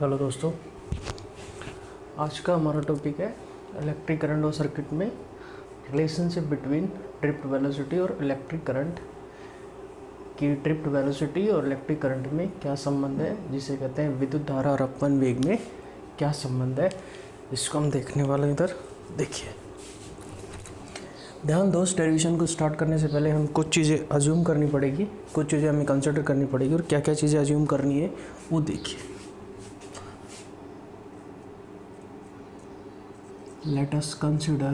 Hello दोस्तों, आज का हमारा टॉपिक है इलेक्ट्रिक करंट और सर्किट में रिलेशनशिप बिटवीन ड्रिफ्ट वेलोसिटी और इलेक्ट्रिक करंट की। ड्रिफ्ट वेलोसिटी और इलेक्ट्रिक करंट में क्या संबंध है, जिसे कहते हैं विद्युत धारा और अपवन वेग में क्या संबंध है, इसको हम देखने वाले हैं। इधर देखिए, ध्यान दो। डेरिवेशन को स्टार्ट करने से पहले हम कुछ चीज़ें अज्यूम करनी पड़ेगी, कुछ चीज़ें हमें कंसिडर करनी पड़ेगी, और क्या क्या चीज़ें अज्यूम करनी है वो देखिए। Let us consider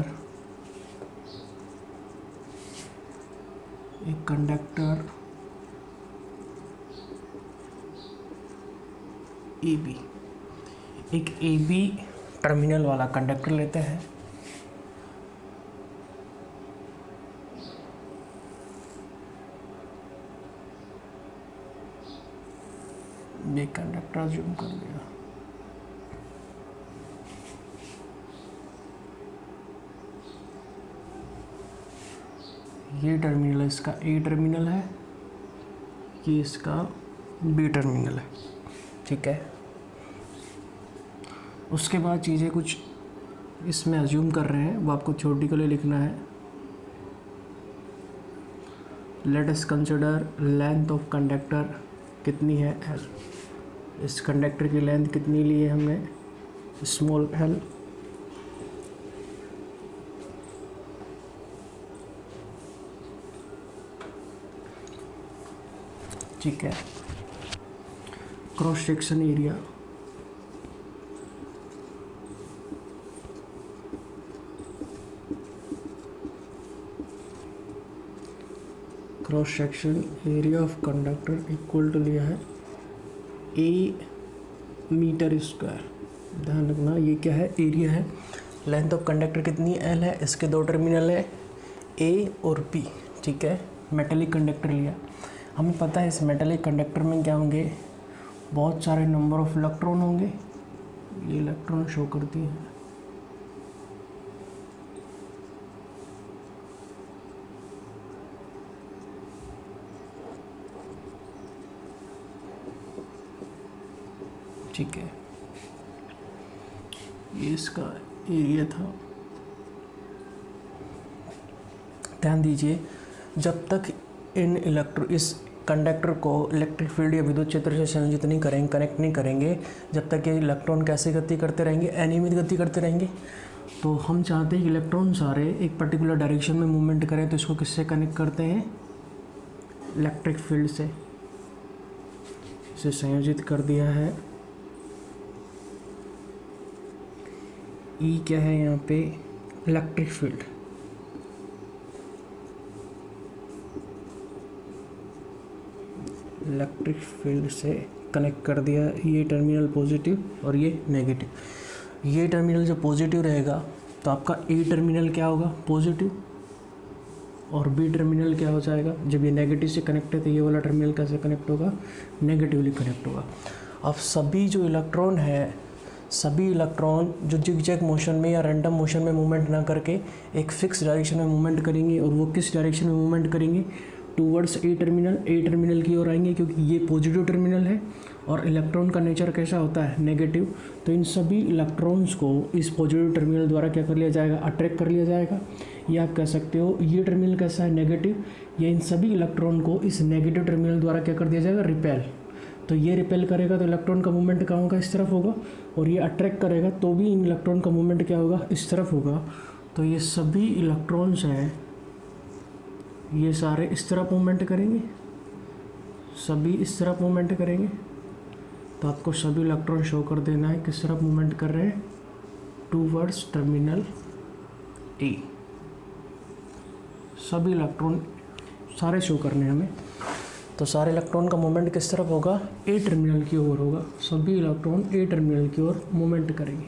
a conductor AB। एक AB टर्मिनल वाला कंडक्टर लेते हैं। ये कंडक्टर जूम कर लिया। ये टर्मिनल इसका ए टर्मिनल है, ये इसका बी टर्मिनल है, ठीक है। उसके बाद चीज़ें कुछ इसमें अज्यूम कर रहे हैं, वो आपको थ्योरेटिकली लिखना है। Let us consider length of conductor कितनी है, एल। इस कंडक्टर की लेंथ कितनी ली है हमने, स्मॉल एल। ठीक है। Cross section area, cross section area of conductor equal to लिया है ए मीटर स्क्वायर। ध्यान रखना, ये क्या है, एरिया है। लेंथ ऑफ कंडक्टर कितनी एल है, इसके दो टर्मिनल है ए और बी, ठीक है। मेटेलिक कंडक्टर लिया। हमें पता है इस मेटेलिक कंडक्टर में क्या होंगे, बहुत सारे नंबर ऑफ इलेक्ट्रॉन होंगे। ये इलेक्ट्रॉन शो करती है, ठीक है। ये इसका एरिया था। ध्यान दीजिए, जब तक इस कंडक्टर को इलेक्ट्रिक फील्ड या विद्युत क्षेत्र से संयोजित नहीं करेंगे, कनेक्ट नहीं करेंगे, जब तक ये इलेक्ट्रॉन कैसे गति करते रहेंगे, अनियमित गति करते रहेंगे। तो हम चाहते हैं कि इलेक्ट्रॉन सारे एक पर्टिकुलर डायरेक्शन में मूवमेंट करें, तो इसको किससे कनेक्ट करते हैं, इलेक्ट्रिक फील्ड से। इसे संयोजित कर दिया है। ई क्या है यहाँ पे, इलेक्ट्रिक फील्ड। इलेक्ट्रिक फील्ड से कनेक्ट कर दिया। ये टर्मिनल पॉजिटिव और ये नेगेटिव। ये टर्मिनल जो पॉजिटिव रहेगा तो आपका ए टर्मिनल क्या होगा, पॉजिटिव, और बी टर्मिनल क्या हो जाएगा, जब ये नेगेटिव से कनेक्ट है तो ये वाला टर्मिनल कैसे कनेक्ट होगा, नेगेटिवली कनेक्ट होगा। अब सभी जो इलेक्ट्रॉन है, सभी इलेक्ट्रॉन जो जिगजैग मोशन में या रैंडम मोशन में मूवमेंट ना करके एक फिक्स डायरेक्शन में मूवमेंट करेंगे, और वो किस डायरेक्शन में मूवमेंट करेंगे, टूवर्ड्स ए टर्मिनल की ओर आएंगे, क्योंकि ये पॉजिटिव टर्मिनल है और इलेक्ट्रॉन का नेचर कैसा होता है, नेगेटिव। तो इन सभी इलेक्ट्रॉन्स को इस पॉजिटिव टर्मिनल द्वारा क्या कर लिया जाएगा, अट्रैक्ट कर लिया जाएगा। या आप कह सकते हो ये टर्मिनल कैसा है, नेगेटिव, या इन सभी इलेक्ट्रॉन को इस नेगेटिव टर्मिनल द्वारा क्या कर दिया जाएगा, रिपेल। तो ये रिपेल करेगा तो इलेक्ट्रॉन का मूवमेंट कहाँ होगा, इस तरफ होगा, और ये अट्रैक्ट करेगा तो भी इन इलेक्ट्रॉन का मूवमेंट क्या होगा, इस तरफ होगा। तो ये सभी इलेक्ट्रॉन्स हैं, ये सारे इस तरफ मूवमेंट करेंगे, सभी इस तरफ मूवमेंट करेंगे। तो आपको सभी इलेक्ट्रॉन शो कर देना है किस तरफ मूवमेंट कर रहे हैं, टूवर्ड्स टर्मिनल ए। सभी इलेक्ट्रॉन सारे शो करने हैं हमें। तो सारे इलेक्ट्रॉन का मूवमेंट किस तरफ होगा, ए टर्मिनल की ओर होगा। सभी इलेक्ट्रॉन ए टर्मिनल की ओर मूवमेंट करेंगे,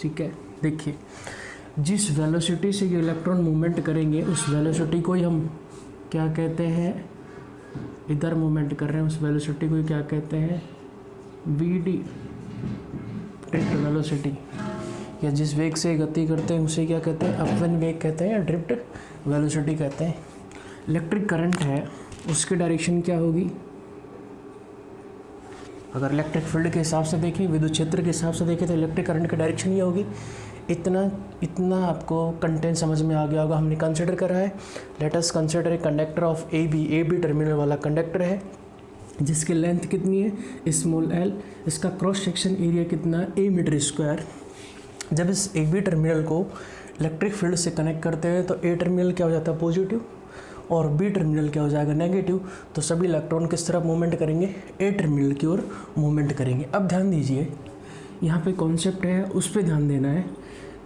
ठीक है। देखिए, जिस वेलोसिटी से ये इलेक्ट्रॉन मूवमेंट करेंगे उस वेलोसिटी को ही हम क्या कहते हैं, इधर मूवमेंट कर रहे हैं उस वेलोसिटी को ही क्या कहते हैं, वीडी, ड्रिफ्ट वेलोसिटी। या जिस वेग से गति करते हैं उसे क्या कहते हैं, अपवन वेग कहते हैं या ड्रिफ्ट वेलोसिटी कहते हैं। इलेक्ट्रिक करंट है उसकी डायरेक्शन क्या होगी, अगर इलेक्ट्रिक फील्ड के हिसाब से देखें, विद्युत क्षेत्र के हिसाब से देखें, तो इलेक्ट्रिक करंट की डायरेक्शन ये होगी। इतना आपको कंटेंट समझ में आ गया होगा, हमने कंसिडर करा है। Let us consider a conductor of A B terminal वाला कंडक्टर है जिसकी लेंथ कितनी है स्मॉल एल, इसका क्रॉस सेक्शन एरिया कितना है ए मीटर स्क्वायर। जब इस ए बी टर्मिनल को इलेक्ट्रिक फील्ड से कनेक्ट करते हैं तो ए टर्मिनल क्या हो जाता है पॉजिटिव और बी टर्मिनल क्या हो जाएगा नेगेटिव। तो सभी इलेक्ट्रॉन किस तरफ मूवमेंट करेंगे, ए टर्मिनल की ओर मूवमेंट करेंगे। अब ध्यान दीजिए, यहाँ पे कॉन्सेप्ट है उस पर ध्यान देना है।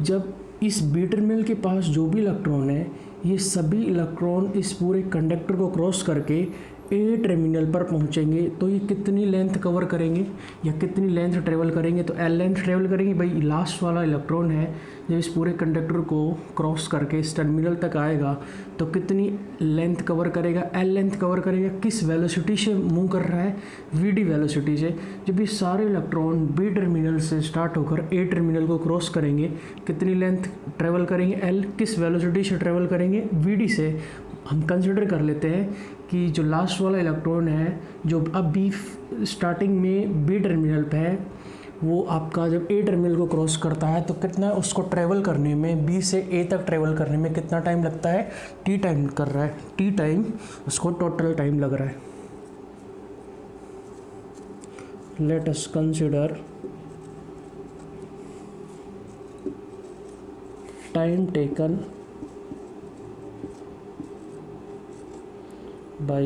जब इस बी टर्मिनल के पास जो भी इलेक्ट्रॉन है, ये सभी इलेक्ट्रॉन इस पूरे कंडक्टर को क्रॉस करके ए टर्मिनल पर पहुंचेंगे तो ये कितनी लेंथ कवर करेंगे या कितनी लेंथ ट्रेवल करेंगे, तो एल लेंथ ट्रेवल करेंगे। भाई लास्ट वाला इलेक्ट्रॉन है जब इस पूरे कंडक्टर को क्रॉस करके इस टर्मिनल तक आएगा तो कितनी लेंथ कवर करेगा, एल लेंथ कवर करेगा। किस वेलोसिटी से मूव कर रहा है, वी डी वेलोसिटी से। जब ये सारे इलेक्ट्रॉन बी टर्मिनल से स्टार्ट होकर ए टर्मिनल को क्रॉस करेंगे कितनी लेंथ ट्रेवल करेंगे, एल किस वेलोसिटी से ट्रेवल करेंगे, वी डी से। हम कंसिडर कर लेते हैं कि जो लास्ट वाला इलेक्ट्रॉन है जो अब बी स्टार्टिंग में बी टर्मिनल पे है, वो आपका जब ए टर्मिनल को क्रॉस करता है तो कितना उसको ट्रैवल करने में, बी से ए तक ट्रैवल करने में कितना टाइम लगता है, टी टाइम कर रहा है, टी टाइम उसको टोटल टाइम लग रहा है। Let us consider time taken by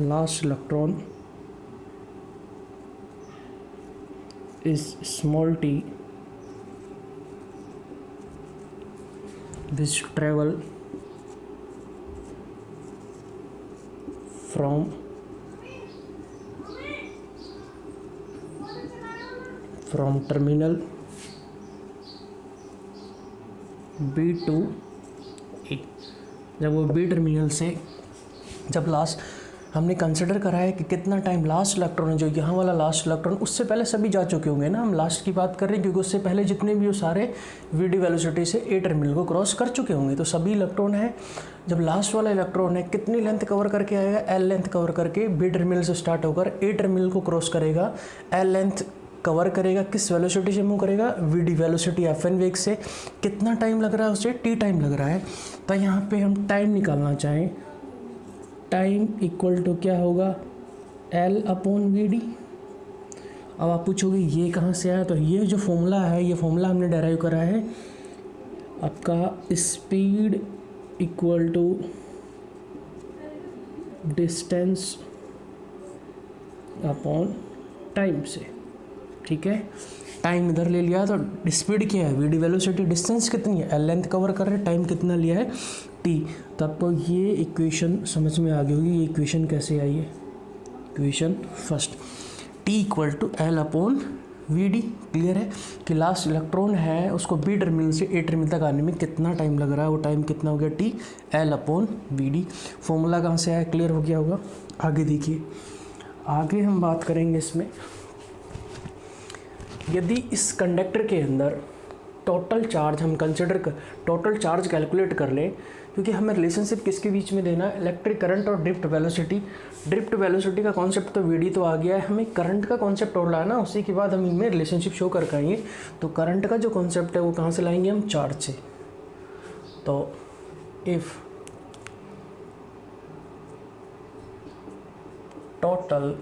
last electron is small t which travel from terminal B to ए। जब वो बी टर्मिनल से जब लास्ट हमने कंसिडर करा है कि कितना टाइम लास्ट इलेक्ट्रॉन है, जो यहाँ वाला लास्ट इलेक्ट्रॉन, उससे पहले सभी जा चुके होंगे ना, हम लास्ट की बात कर रहे हैं क्योंकि उससे पहले जितने भी वो सारे वी डी वेलोसिटी से ए टर्मिनल को क्रॉस कर चुके होंगे। तो सभी इलेक्ट्रॉन है, जब लास्ट वाला इलेक्ट्रॉन है कितनी लेंथ कवर करके आएगा, एल लेंथ कवर करके बी टर्मिनल से स्टार्ट होकर ए टर्मिनल को क्रॉस करेगा, एल लेंथ कवर करेगा, किस वेलोसिटी से मूव करेगा, V D velocity F N वेग से। कितना टाइम लग रहा है उसे, टी टाइम लग रहा है। तो यहाँ पे हम टाइम निकालना चाहें, टाइम इक्वल टू क्या होगा, एल अपॉन वी डी। अब आप पूछोगे ये कहाँ से आया, तो ये जो फॉर्मूला है, ये फॉर्मूला हमने डेराइव करा है आपका speed equal to distance upon time से। ठीक है, टाइम इधर ले लिया तो स्पीड क्या है, वी डी वेलोसिटी, डिस्टेंस कितनी है, एल लेंथ कवर कर रहे हैं, टाइम कितना लिया है, टी। तो आपको ये इक्वेशन समझ में आ गई होगी। ये इक्वेशन कैसे आई है, equation first, T equal to L upon V D. Clear है कि लास्ट इलेक्ट्रॉन है उसको बी टर्मिनल से ए टर्मिनल तक आने में कितना टाइम लग रहा है, वो टाइम कितना हो गया, T L upon V D. Formula कहाँ से आया, क्लियर हो गया होगा। आगे देखिए, आगे हम बात करेंगे इसमें, यदि इस कंडक्टर के अंदर टोटल चार्ज हम टोटल चार्ज कैलकुलेट कर लें, क्योंकि हमें रिलेशनशिप किसके बीच में देना है, इलेक्ट्रिक करंट और ड्रिफ्ट वेलोसिटी। ड्रिफ्ट वेलोसिटी का कॉन्सेप्ट तो वीडी तो आ गया है, हमें करंट का कॉन्सेप्ट और लाना है, उसी के बाद हम इनमें रिलेशनशिप शो कर पाएंगे। तो करंट का जो कॉन्सेप्ट है वो कहाँ से लाएंगे हम, चार्ज से। तो if total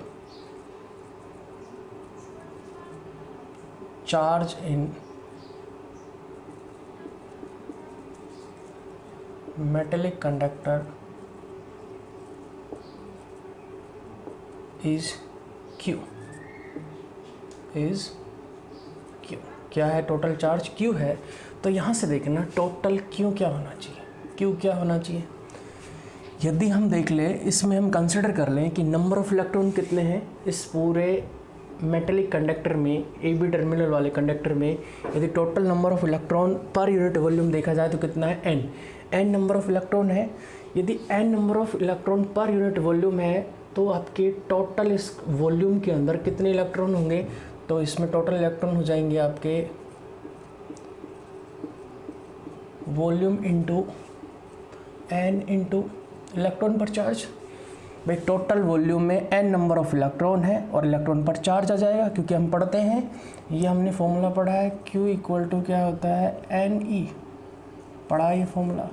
charge in metallic conductor is Q, क्या है, टोटल चार्ज Q है। तो यहाँ से देखना टोटल Q क्या होना चाहिए, Q क्या होना चाहिए। यदि हम देख लें, इसमें हम कंसिडर कर लें कि नंबर ऑफ इलेक्ट्रॉन कितने हैं इस पूरे मेटेलिक कंडक्टर में, ए बी टर्मिनल वाले कंडक्टर में। यदि total number of electron per unit volume देखा जाए तो कितना है, एन नंबर ऑफ इलेक्ट्रॉन है। यदि N number of electron per unit volume है तो आपके टोटल इस वॉल्यूम के अंदर कितने इलेक्ट्रॉन होंगे, तो इसमें टोटल इलेक्ट्रॉन हो जाएंगे आपके volume into N into electron पर चार्ज। भाई टोटल वॉल्यूम में n नंबर ऑफ इलेक्ट्रॉन है और इलेक्ट्रॉन पर चार्ज आ जाएगा, क्योंकि हम पढ़ते हैं, ये हमने फॉर्मूला पढ़ा है, Q इक्वल टू क्या होता है NE, पढ़ा ये फॉर्मूला।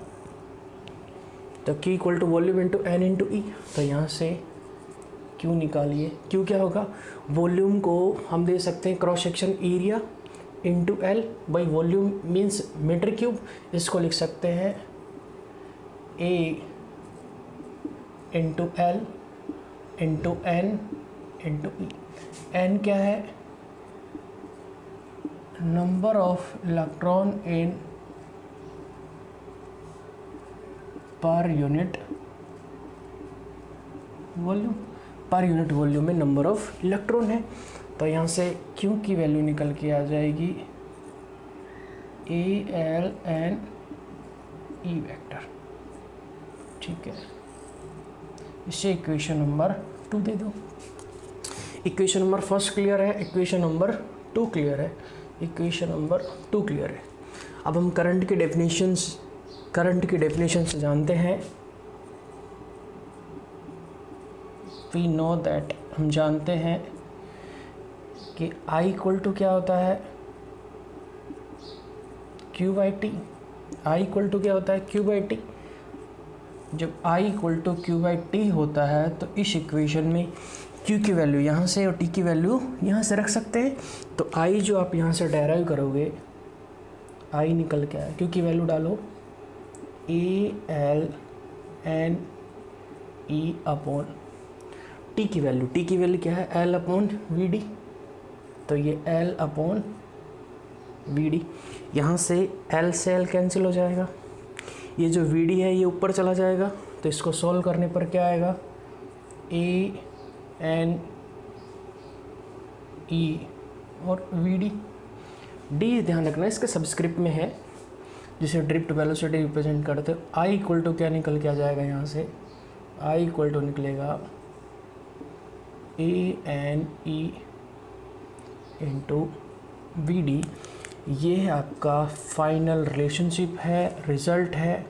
तो Q equal to volume into N into E। तो यहाँ से Q निकालिए, Q क्या होगा, वॉल्यूम को हम दे सकते हैं cross section area into L, by volume means meter cube, इसको लिख सकते हैं A into L into N into E। N क्या है, number of electron in per unit volume, per unit volume में नंबर ऑफ इलेक्ट्रॉन है। तो यहाँ से Q की वैल्यू निकल के आ जाएगी ALN E वेक्टर, ठीक है। इसे इक्वेशन नंबर 2 दे दो। इक्वेशन नंबर 1 क्लियर है, इक्वेशन नंबर 2 क्लियर है, इक्वेशन नंबर 2 क्लियर है। अब हम करंट की डेफिनेशंस जानते हैं। वी नो दैट, हम जानते हैं कि I इक्वल टू क्या होता है, Q by T. I equal to क्या होता है, Q बाई टी। जब I equal to Q by T होता है तो इस इक्वेशन में Q की वैल्यू यहाँ से और T की वैल्यू यहाँ से रख सकते हैं। तो I जो आप यहाँ से डेराइव करोगे, I निकल के आया, Q की वैल्यू डालो ALN E अपॉन T की वैल्यू क्या है, L अपॉन VD। तो ये L अपॉन VD, यहाँ से L से L कैंसिल हो जाएगा, ये जो VD है ये ऊपर चला जाएगा। तो इसको सॉल्व करने पर क्या आएगा, AN E और VD। D ध्यान रखना इसके सबस्क्रिप्ट में है, जिसे ड्रिफ्ट वेलोसिटी रिप्रेजेंट करते हो। I इक्वल टू क्या निकल के आ जाएगा, यहाँ से I इक्वल टू निकलेगा AN E इंटू VD। ये आपका फाइनल रिलेशनशिप है, रिजल्ट है,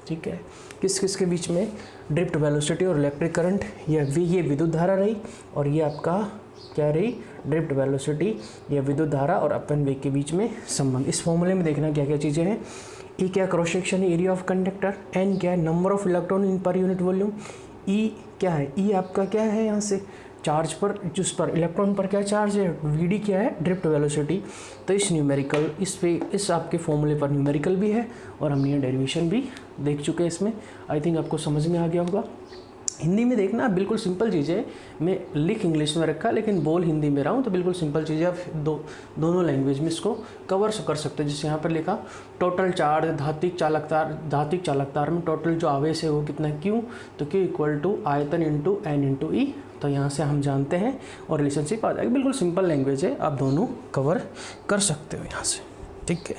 ठीक है। किस किस के बीच में, ड्रिफ्ट वेलोसिटी और इलेक्ट्रिक करंट, ये विद्युत धारा रही, और ये आपका क्या रही, ड्रिफ्ट वेलोसिटी या विद्युत धारा और अपन वेग के बीच में संबंध। इस फॉर्मूले में देखना क्या क्या चीज़ें हैं। E क्या, cross section area of conductor. N क्या है, number of electron in per unit volume. E क्या है, E आपका क्या है, यहाँ से चार्ज पर, जिस पर इलेक्ट्रॉन पर क्या चार्ज है। VD क्या है, ड्रिफ्ट वेलोसिटी। तो इस न्यूमेरिकल, इस आपके फॉर्मूले पर न्यूमेरिकल भी है और हमने ये डेरिवेशन भी देख चुके हैं इसमें। आई थिंक आपको समझ में आ गया होगा। हिंदी में देखना बिल्कुल सिंपल चीज़ है, मैं लिख इंग्लिश में रखा लेकिन बोल हिंदी में रहा हूँ, तो बिल्कुल सिंपल चीज़ है। आप दोनों लैंग्वेज में इसको कवर कर सकते हैं। जैसे यहाँ पर लिखा टोटल चार्ज धात्विक चालकतार में टोटल जो आवेश है वो कितना Q, तो Q इक्वल टू आयतन इंटू N इंटू E। तो यहाँ से हम जानते हैं और रिलेशनशिप आ जाएगी। बिल्कुल सिंपल लैंग्वेज है, आप दोनों कवर कर सकते हो यहाँ से, ठीक है।